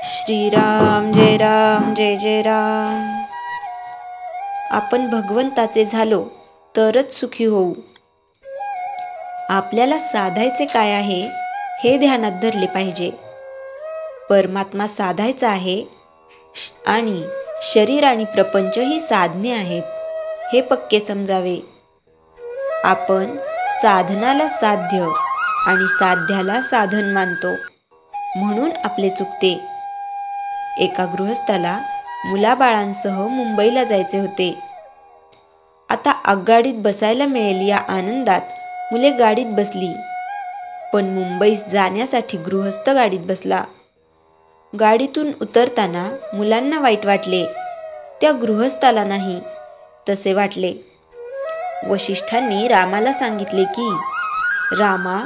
श्रीराम जय जय राम. आपण भगवंताचे झालो तरच सुखी होऊ. आपल्याला साधायचे काय आहे हे ध्यानात धरले पाहिजे. परमात्मा साधायचा आहे आणि शरीर आणि प्रपंच ही साधने आहेत हे पक्के समजावे. आपण साधनाला साध्य आणि साध्याला साधन मानतो म्हणून आपले चुकते. एका गृहस्थाला मुलाबाळांसह मुंबईला जायचे होते. आता आगगाडीत बसायला मिळेल या आनंदात मुले गाडीत बसली, पण मुंबईस जाण्यासाठी गृहस्थ गाडीत बसला. गाडीतून उतरताना मुलांना वाईट वाटले, त्या गृहस्थाला नाही. तसे वाटले. वशिष्ठांनी रामाला सांगितले की, रामा,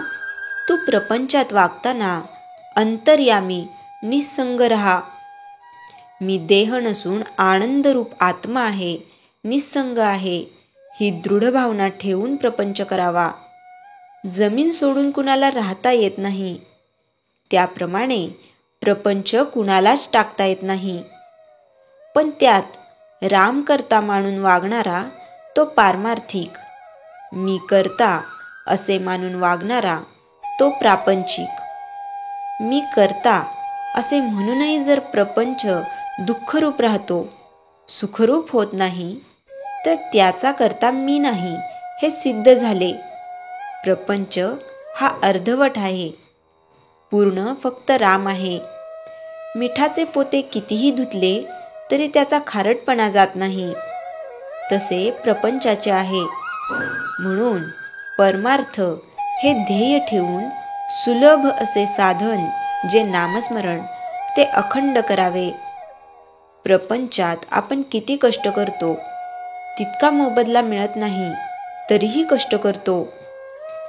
तू प्रपंचात वागताना अंतर्यामी निस्संग रहा. मी देह नसून आनंदरूप आत्मा आहे, निस्संग आहे, ही दृढ भावना ठेवून प्रपंच करावा. जमीन सोडून कुणाला राहता येत नाही, त्याप्रमाणे प्रपंच कुणालाच टाकता येत नाही. पण त्यात राम करता मानून वागणारा तो पारमार्थिक, मी करता असे मानून वागणारा तो प्रापंचिक. मी करता असे म्हणूनही जर प्रपंच दुःखरूप राहतो, सुखरूप होत नाही, तर त्याचा करता मी नाही हे सिद्ध झाले. प्रपंच हा अर्धवट आहे, पूर्ण फक्त राम आहे. मिठाचे पोते कितीही धुतले तरी त्याचा खारटपणा जात नाही, तसे प्रपंचाचे आहे. म्हणून परमार्थ हे ध्येय ठेवून सुलभ असे साधन जे नामस्मरण ते अखंड करावे. प्रपंचात आपण किती कष्ट करतो तितका मोबदला मिळत नाही, तरीही कष्ट करतो.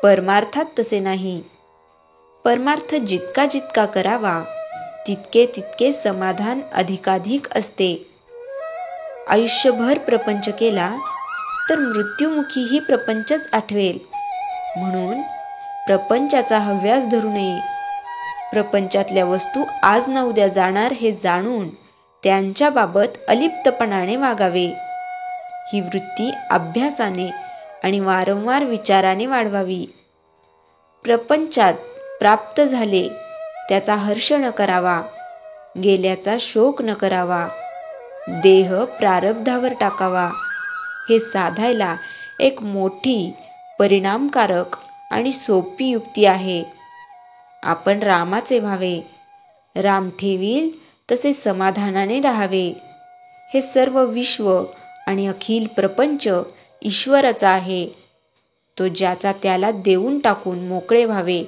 परमार्थात तसे नाही. परमार्थ जितका जितका करावा तितके तितके समाधान अधिकाधिक असते. आयुष्यभर प्रपंच केला तर मृत्युमुखीही प्रपंचच आठवेल. म्हणून प्रपंचाचा हव्यास धरू नये. प्रपंचातल्या वस्तू आज ना उद्या जाणार हे जाणून त्यांच्याबाबत अलिप्तपणाने वागावे. ही वृत्ती अभ्यासाने आणि वारंवार विचाराने वाढवावी. प्रपंचात प्राप्त झाले त्याचा हर्ष न करावा, गेल्याचा शोक न करावा, देह प्रारब्धावर टाकावा. हे साधायला एक मोठी, परिणामकारक आणि सोपी युक्ती आहे. आपण रामाचे व्हावे, राम ठेवील तसे समाधानाने राहावे. हे सर्व विश्व आणि अखिल प्रपंच ईश्वराचा आहे. तो ज्याचा त्याला देऊन टाकून मोकळे व्हावे.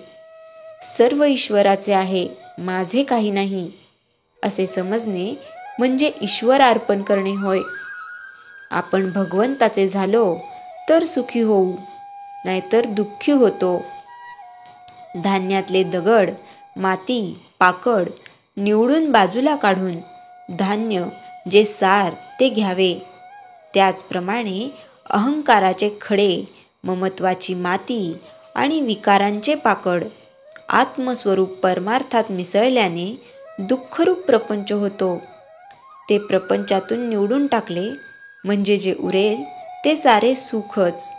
सर्व ईश्वराचे आहे, माझे काही नाही असे समजणे म्हणजे ईश्वरार्पण करणे होय. आपण भगवंताचे झालो तर सुखी होऊ, नाहीतर दुःखी होतो. धान्यातले दगड, माती, पाकड निवडून बाजूला काढून धान्य जे सार ते घ्यावे. त्याचप्रमाणे अहंकाराचे खडे, ममत्वाची माती आणि विकारांचे पाकड आत्मस्वरूप परमार्थात मिसळल्याने दुःखरूप प्रपंच होतो. ते प्रपंचातून निवडून टाकले म्हणजे जे उरेल ते सारे सुखच.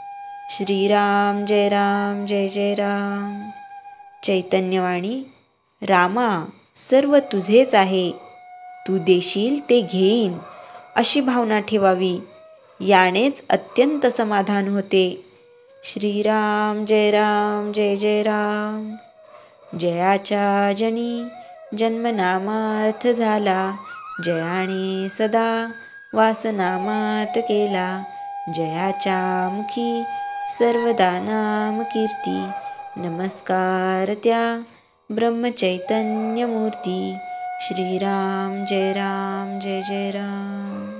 श्रीराम जय जय राम. चैतन्यवाणी. रामा, सर्व तुझेच आहे, तू देशील ते घेईन अशी भावना ठेवावी. यानेच अत्यंत समाधान होते. श्रीराम जय जय राम. जयाच्या जनी जन्मनामार्थ झाला, जयाने सदा वासनामात केला. जयाच्या मुखी सर्वदा नाम कीर्ती, नमस्कार त्या ब्रह्मचैतन्य मूर्ती. श्रीराम जय जय राम.